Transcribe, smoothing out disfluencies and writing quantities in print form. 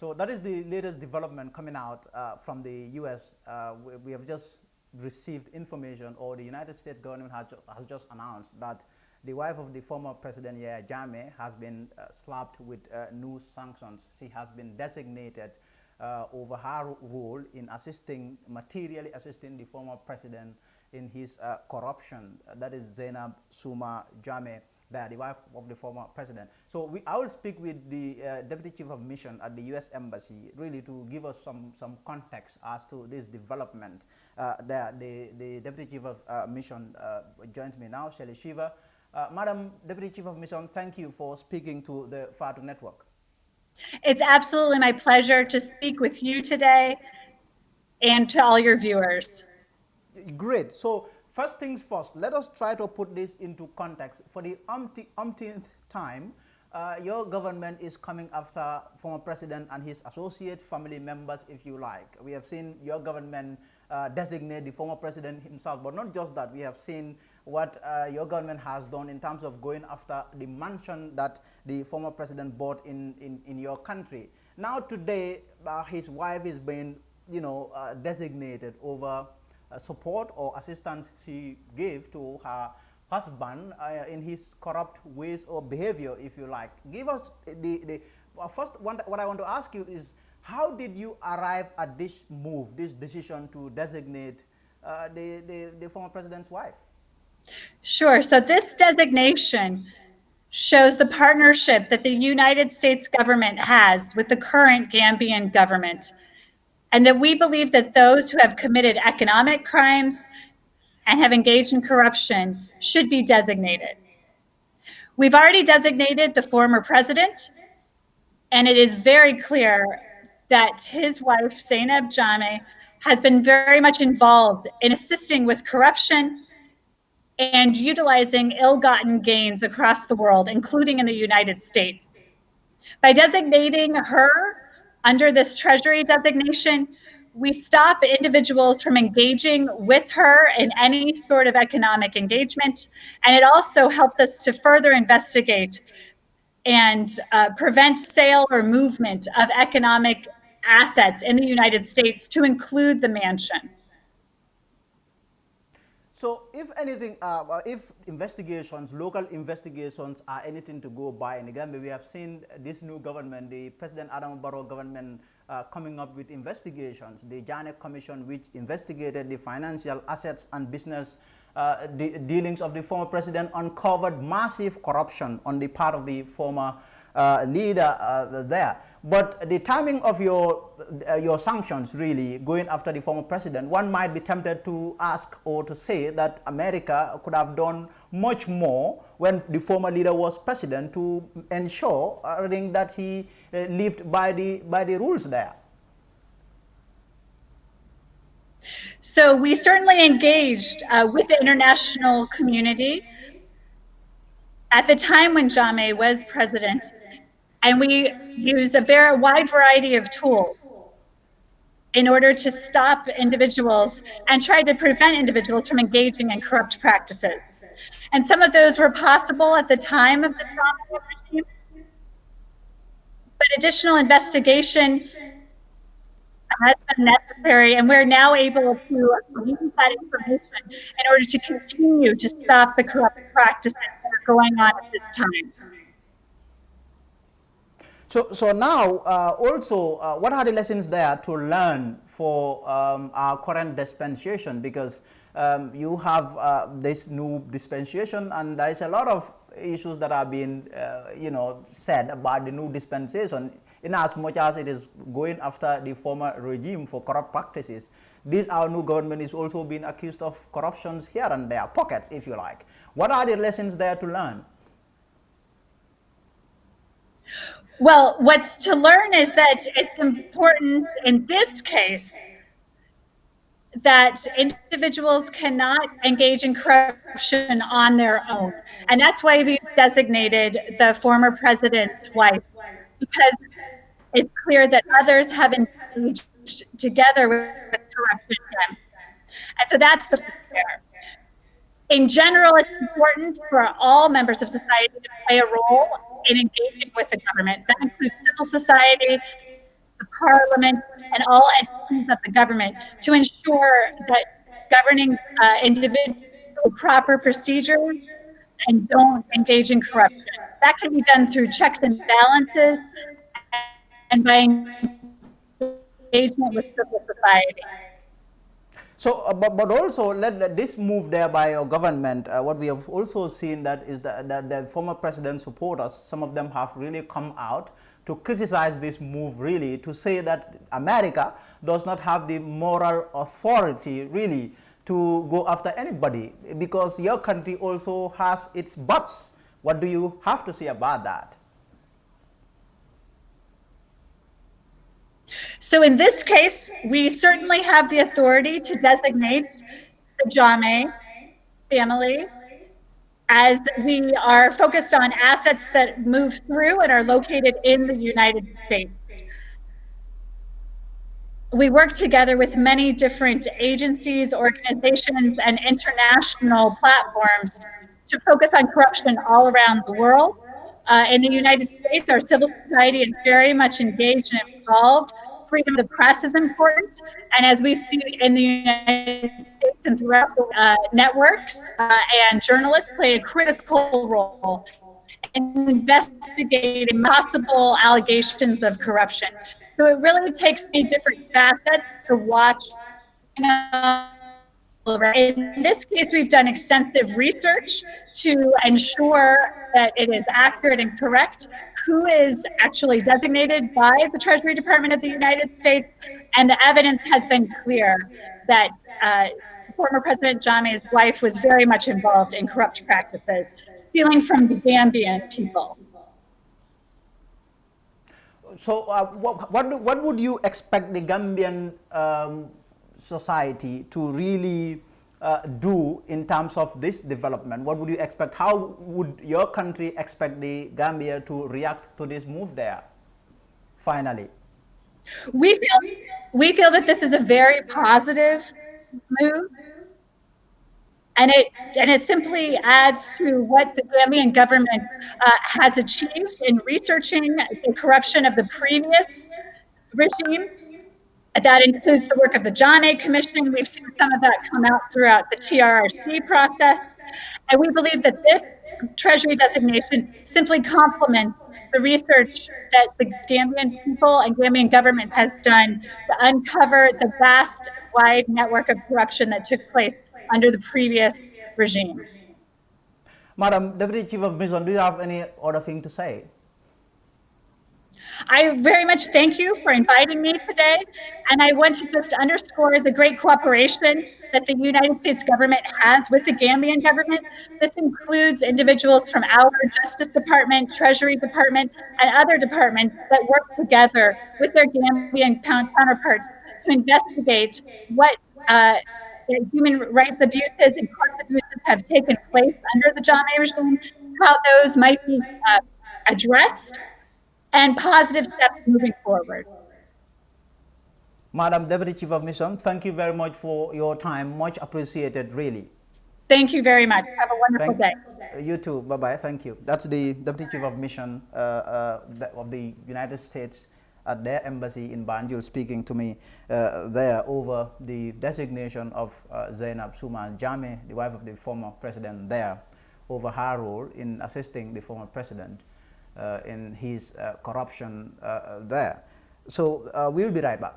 So that is the latest development coming out from the U.S. We have just received information, or the United States government has just announced that the wife of the former president, Zineb Jammeh, has been slapped with new sanctions. She has been designated over her role in materially assisting the former president in his corruption. That is Zineb Jammeh, the wife of the former president. So I will speak with the Deputy Chief of Mission at the U.S. Embassy, really to give us some context as to this development. The Deputy Chief of Mission joins me now, Shelly Seaver. Madam Deputy Chief of Mission, thank you for speaking to the Fatu Network. It's absolutely my pleasure to speak with you today and to all your viewers. Great. So first things first, let us try to put this into context. For the umpteenth time, your government is coming after former president and his associate family members, if you like. We have seen your government designate the former president himself, but not just that. We have seen what your government has done in terms of going after the mansion that the former president bought in your country. Now today, his wife is being, designated over support or assistance she gave to her husband in his corrupt ways or behavior, if you like. Give us first one. What I want to ask you is, how did you arrive at this move, this decision to designate the former president's wife? Sure. So this designation shows the partnership that the United States government has with the current Gambian government, and that we believe that those who have committed economic crimes and have engaged in corruption should be designated. We've already designated the former president, and it is very clear that his wife, Zineb Jammeh, has been very much involved in assisting with corruption and utilizing ill-gotten gains across the world, including in the United States. By designating her under this Treasury designation, we stop individuals from engaging with her in any sort of economic engagement, and it also helps us to further investigate and prevent sale or movement of economic assets in the United States, to include the mansion. So if anything, if investigations, local investigations are anything to go by in the Gambia, we have seen this new government, the President Adam Barrow government, coming up with investigations. The Jammeh Commission, which investigated the financial assets and business dealings of the former president, uncovered massive corruption on the part of the former leader there. But the timing of your sanctions, really going after the former president, one might be tempted to ask or to say that America could have done much more when the former leader was president to ensure that he lived by the rules there. So we certainly engaged with the international community at the time when Jammeh was president, and we used a very wide variety of tools in order to stop individuals and try to prevent individuals from engaging in corrupt practices. And some of those were possible at the time of the Jammeh regime, but additional investigation has been necessary, and we're now able to use that information in order to continue to stop the corrupt practices that are going on at this time. So now, also, what are the lessons there to learn for our current dispensation? Because you have this new dispensation, and there is a lot of issues that are being, said about the new dispensation, in as much as it is going after the former regime for corrupt practices. This, our new government, is also being accused of corruptions here and there, pockets, if you like. What are the lessons there to learn? Well, what's to learn is that it's important in this case that individuals cannot engage in corruption on their own. And that's why we designated the former president's wife, because it's clear that others have engaged together with corruption. And so that's the first there. In general, it's important for all members of society to play a role in engaging with the government. That includes civil society, Parliament, and all entities of the government to ensure that governing individuals follow proper procedures and don't engage in corruption. That can be done through checks and balances and by engagement with civil society. So, but also let this move there by your government. What we have also seen that is that the former president supporters, some of them have really come out to criticize this move, really to say that America does not have the moral authority really to go after anybody because your country also has its buts. What do you have to say about that? So in this case, we certainly have the authority to designate the Jammeh family, as we are focused on assets that move through and are located in the United States. We work together with many different agencies, organizations, and international platforms to focus on corruption all around the world. In the United States, our civil society is very much engaged and involved. Freedom of the press is important. And as we see in the United States and throughout the networks and journalists play a critical role in investigating possible allegations of corruption. So it really takes many different facets to watch. In this case, we've done extensive research to ensure that it is accurate and correct who is actually designated by the Treasury Department of the United States, and the evidence has been clear that former President Jammeh's wife was very much involved in corrupt practices, stealing from the Gambian people. So what would you expect the Gambian society to really do in terms of this development? What would you expect? How would your country expect the Gambia to react to this move there, finally? We feel that this is a very positive move. And it simply adds to what the Gambian government has achieved in researching the corruption of the previous regime. That includes the work of the Jammeh Commission. We've seen some of that come out throughout the TRRC process. And we believe that this Treasury designation simply complements the research that the Gambian people and Gambian government has done to uncover the vast, wide network of corruption that took place under the previous regime. Madam Deputy Chief of Mission, do you have any other thing to say? I very much thank you for inviting me today, and I want to just underscore the great cooperation that the United States government has with the Gambian government. This includes individuals from our Justice Department, Treasury Department, and other departments that work together with their Gambian counterparts to investigate what human rights abuses and corrupt abuses have taken place under the Jammeh regime, how those might be addressed, and positive steps moving forward. Madam Deputy Chief of Mission, thank you very much for your time. Much appreciated, really. Thank you very much. Have a wonderful day. You too. Bye-bye. Thank you. That's the Deputy Chief of Mission of the United States at their embassy in Banjul speaking to me there over the designation of Zineb Jammeh, the wife of the former president there, over her role in assisting the former president in his corruption there. So we'll be right back.